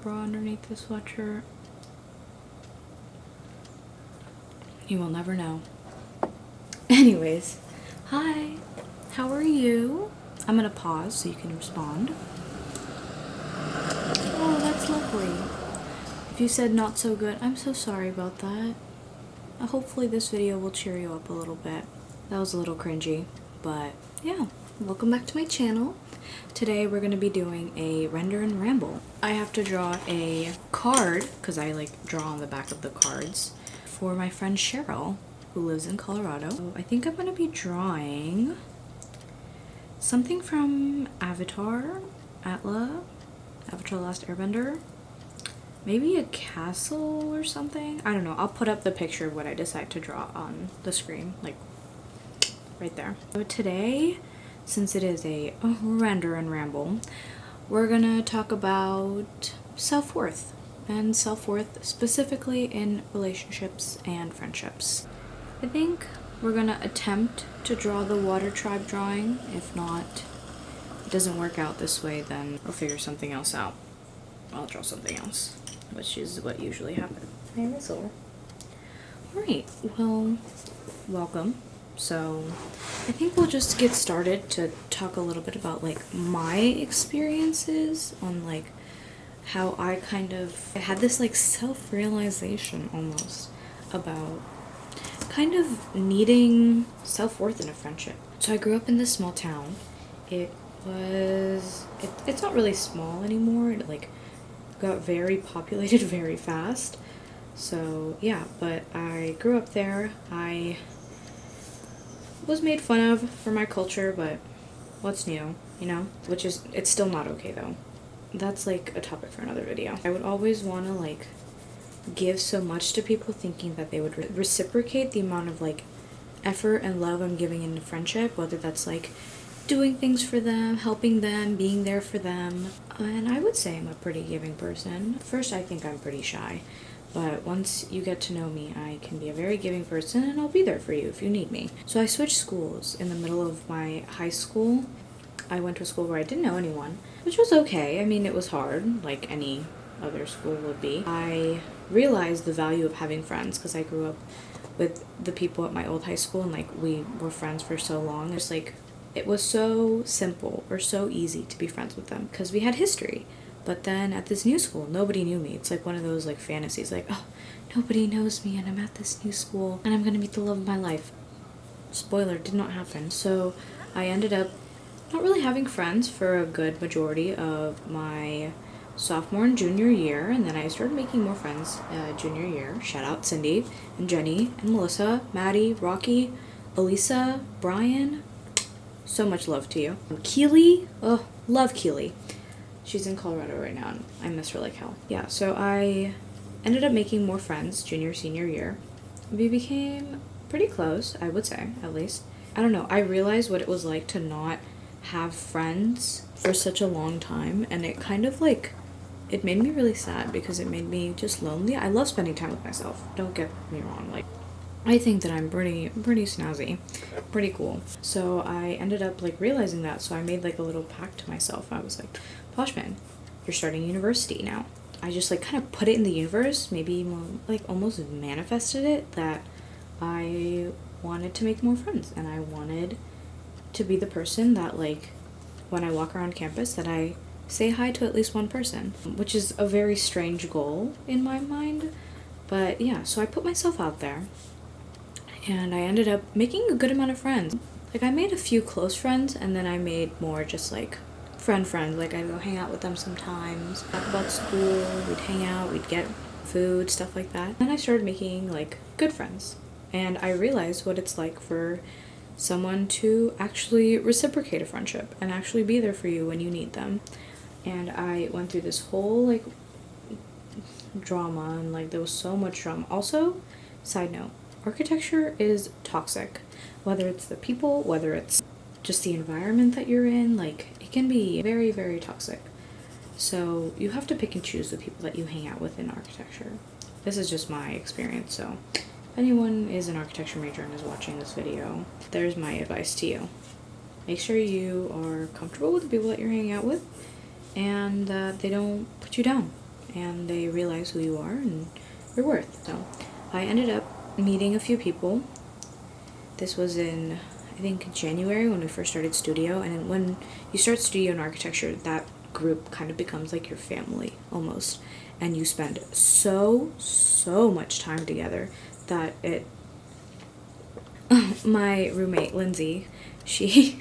bra underneath the sweatshirt. You will never know. Anyways, hi, how are you? I'm gonna pause so you can respond. Oh, that's lovely. If you said not so good, I'm so sorry about that. Hopefully this video will cheer you up a little bit. That was a little cringy, but yeah. Welcome back to my channel. Today we're going to be doing a render and ramble. I have to draw a card, because I like draw on the back of the cards, for my friend Cheryl, who lives in Colorado. So I think I'm going to be drawing something from Avatar, Avatar The Last Airbender. Maybe a castle or something. I don't know. I'll put up the picture of what I decide to draw on the screen, like right there. So today, since it is a render and ramble, we're gonna talk about self-worth, and self-worth specifically in relationships and friendships. I think we're gonna attempt to draw the water tribe drawing. If not, it doesn't work out this way, then I'll figure something else out. I'll draw something else, which is what usually happens. Hey, Whistle. Alright, well, welcome. So I think we'll just get started to talk a little bit about like my experiences on like how I had this like self-realization almost about kind of needing self-worth in a friendship. So I grew up in this small town. It's not really small anymore. It like got very populated very fast. So yeah, but I grew up there. I was made fun of for my culture, but what's new, you know? It's still not okay though. That's like a topic for another video. I would always want to like give so much to people, thinking that they would reciprocate the amount of like effort and love I'm giving in a friendship, whether that's like doing things for them, helping them, being there for them. And I would say I'm a pretty giving person. First, I think I'm pretty shy. But once you get to know me, I can be a very giving person, and I'll be there for you if you need me. So I switched schools in the middle of my high school. I went to a school where I didn't know anyone, which was okay. I mean, it was hard, like any other school would be. I realized the value of having friends because I grew up with the people at my old high school, and like we were friends for so long. It's like it was so simple or so easy to be friends with them because we had history. But then at this new school, nobody knew me. It's like one of those like fantasies, like, oh, nobody knows me and I'm at this new school and I'm gonna meet the love of my life. Spoiler, did not happen. So I ended up not really having friends for a good majority of my sophomore and junior year, and then I started making more friends junior year. Shout out Cindy and Jenny and Melissa, Maddie, Rocky, Elisa, Brian. So much love to you. Keely, oh, love Keely. She's in Colorado right now, and I miss her like hell. Yeah, so I ended up making more friends junior, senior year. We became pretty close, I would say, at least. I don't know, I realized what it was like to not have friends for such a long time, and it kind of like, it made me really sad because it made me just lonely. I love spending time with myself, don't get me wrong, like, I think that I'm pretty snazzy, pretty cool. So I ended up like realizing that, so I made like a little pact to myself. I was like, Poshman, you're starting university now. I just like kind of put it in the universe, maybe like almost manifested it, that I wanted to make more friends, and I wanted to be the person that like when I walk around campus that I say hi to at least one person, which is a very strange goal in my mind. But yeah, so I put myself out there. And I ended up making a good amount of friends. Like I made a few close friends, and then I made more just like friends. Like I'd go hang out with them sometimes, talk about school, we'd hang out, we'd get food, stuff like that. Then I started making like good friends. And I realized what it's like for someone to actually reciprocate a friendship and actually be there for you when you need them. And I went through this whole like drama, and like there was so much drama. Also, side note, architecture is toxic. Whether it's the people, whether it's just the environment that you're in, like it can be very, very toxic. So you have to pick and choose the people that you hang out with in architecture. This is just my experience, so if anyone is an architecture major and is watching this video, there's my advice to you. Make sure you are comfortable with the people that you're hanging out with, and that they don't put you down and they realize who you are and your worth. So I ended up meeting a few people. This was in, I think, January when we first started studio, and when you start studio in architecture, that group kind of becomes like your family almost, and you spend so much time together that it my roommate Lindsay, she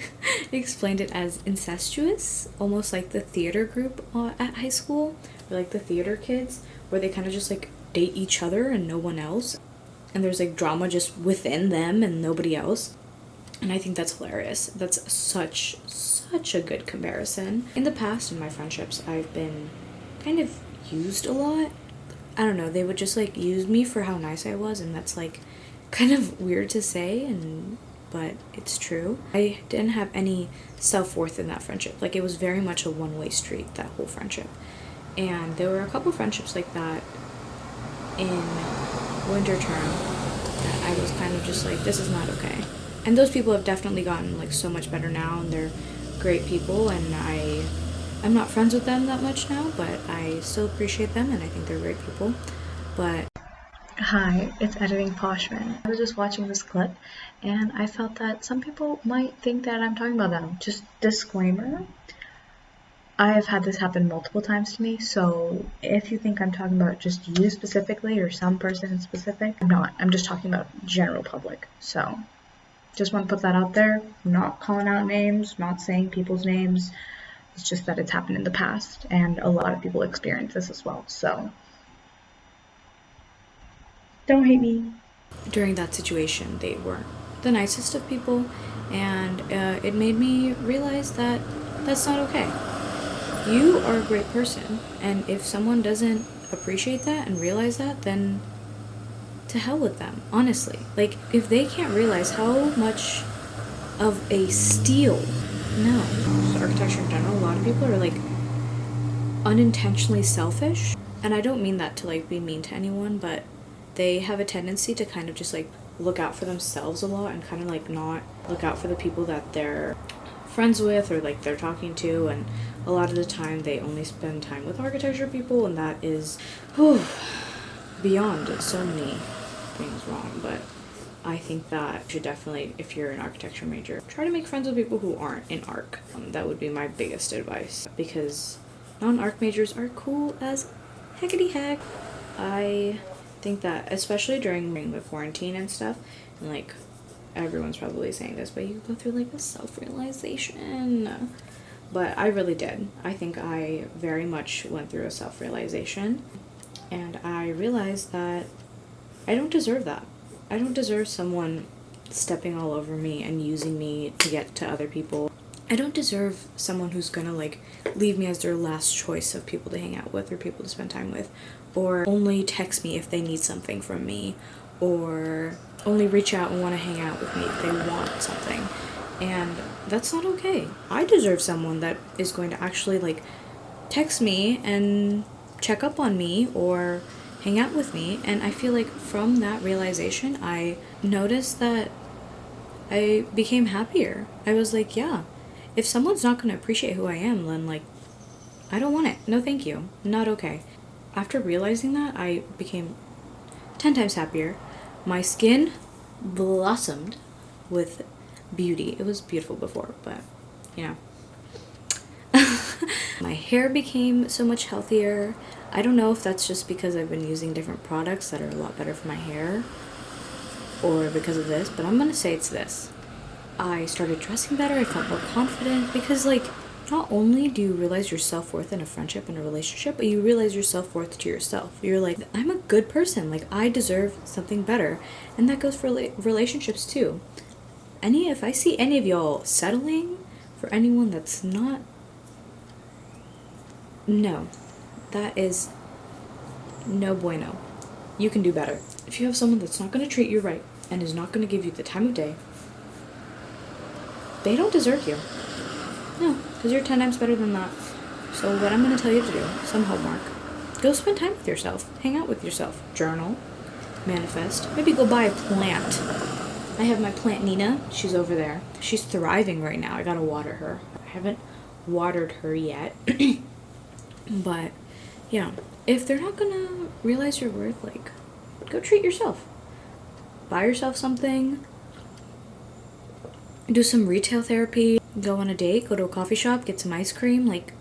explained it as incestuous, almost like the theater group at high school, or like the theater kids, where they kind of just like date each other and no one else, and there's like drama just within them and nobody else. And I think that's hilarious. That's such a good comparison. In the past, in my friendships, I've been kind of used a lot. I don't know, they would just like use me for how nice I was, and that's like kind of weird to say, but it's true. I didn't have any self-worth in that friendship. Like, it was very much a one-way street, that whole friendship. And there were a couple friendships like that in winter term that I was kind of just like, this is not okay. And those people have definitely gotten like so much better now, and they're great people, and I'm not friends with them that much now, but I still appreciate them, and I think they're great people. But hi, it's Editing Poshman. I was just watching this clip, and I felt that some people might think that I'm talking about them. Just disclaimer, I have had this happen multiple times to me, so if you think I'm talking about just you specifically or some person in specific, I'm not. I'm just talking about general public. So just want to put that out there. I'm not calling out names, not saying people's names. It's just that it's happened in the past, and a lot of people experience this as well. So don't hate me. during that situation, they weren't the nicest of people, and it made me realize that that's not okay. You are a great person, and if someone doesn't appreciate that and realize that, then to hell with them, honestly. Like, if they can't realize how much of a steal, no. Architecture in general, a lot of people are like unintentionally selfish, and I don't mean that to like be mean to anyone, but they have a tendency to kind of just like look out for themselves a lot and kind of like not look out for the people that they're friends with or like they're talking to, and a lot of the time they only spend time with architecture people, and that is beyond so many things wrong. But I think that you should definitely, if you're an architecture major, try to make friends with people who aren't in arch. That would be my biggest advice, because non-arch majors are cool as heckity heck. I think that especially during the quarantine and stuff, and like everyone's probably saying this, but you go through like a self-realization. But I really did. I think I very much went through a self-realization, and I realized that I don't deserve that. I don't deserve someone stepping all over me and using me to get to other people. I don't deserve someone who's gonna like leave me as their last choice of people to hang out with or people to spend time with, or only text me if they need something from me, or only reach out and want to hang out with me if they want something. And that's not okay. I deserve someone that is going to actually like text me and check up on me or hang out with me. And I feel like from that realization, I noticed that I became happier. I was like, yeah, if someone's not going to appreciate who I am, then like, I don't want it. No, thank you. Not okay. After realizing that, I became 10 times happier. My skin blossomed with beauty. It was beautiful before, but you know. My hair became so much healthier. I don't know if that's just because I've been using different products that are a lot better for my hair, or because of this, but I'm gonna say it's this. I started dressing better, I felt more confident, because like, not only do you realize your self-worth in a friendship and a relationship, but you realize your self-worth to yourself. You're like, I'm a good person, like I deserve something better. And that goes for relationships too. If I see any of y'all settling for anyone that's not, no, that is no bueno. You can do better. If you have someone that's not going to treat you right and is not going to give you the time of day, they don't deserve you. No, because you're 10 times better than that. So what I'm going to tell you to do, some homework, go spend time with yourself, hang out with yourself, journal, manifest, maybe go buy a plant. I have my plant Nina, she's over there. She's thriving right now. I gotta water her. I haven't watered her yet. But Yeah, if they're not gonna realize your worth, like, go treat yourself. Buy yourself something. Do some retail therapy. Go on a date. Go to a coffee shop. Get some ice cream. Like,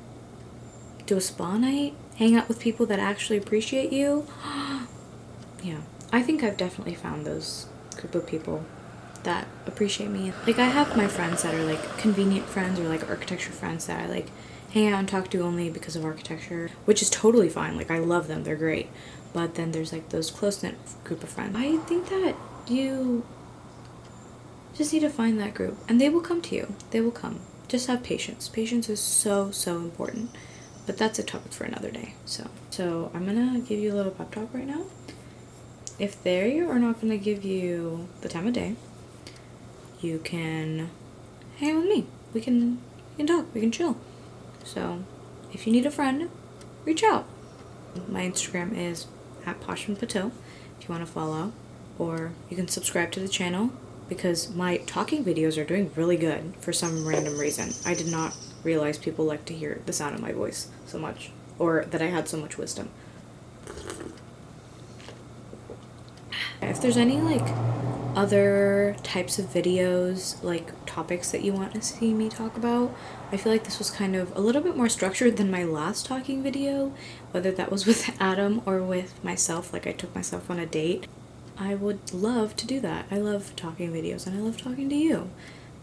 do a spa night. Hang out with people that actually appreciate you. Yeah, I think I've definitely found those group of people that appreciate me. Like, I have my friends that are like convenient friends or like architecture friends that I like hang out and talk to only because of architecture, which is totally fine. Like, I love them, they're great. But then there's like those close-knit group of friends. I think that you just need to find that group and they will come to you. They will come. Just have patience. Patience is so, so important. But that's a topic for another day. So I'm gonna give you a little pep talk right now. If they are not gonna give you the time of day, you can hang out with me. We can talk, we can chill. So if you need a friend, reach out. My Instagram is @pashmanpatel if you want to follow, or you can subscribe to the channel because my talking videos are doing really good for some random reason. I did not realize people like to hear the sound of my voice so much, or that I had so much wisdom. If there's any like other types of videos, like topics that you want to see me talk about, I feel like this was kind of a little bit more structured than my last talking video, whether that was with Adam or with myself, like I took myself on a date. I would love to do that. I love talking videos and I love talking to you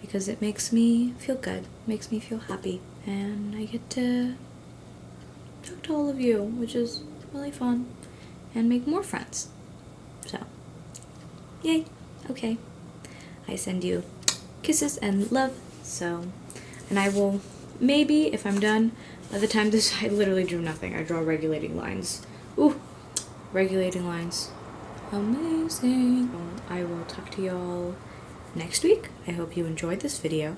because it makes me feel good, makes me feel happy, and I get to talk to all of you, which is really fun, and make more friends. So, yay. Okay. I send you kisses and love. So, and I will, maybe, if I'm done, by the time this, I literally drew nothing. I draw regulating lines. Ooh, regulating lines. Amazing. I will talk to y'all next week. I hope you enjoyed this video.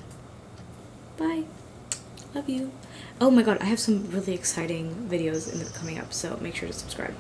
Bye. Love you. Oh my god, I have some really exciting videos coming up, so make sure to subscribe.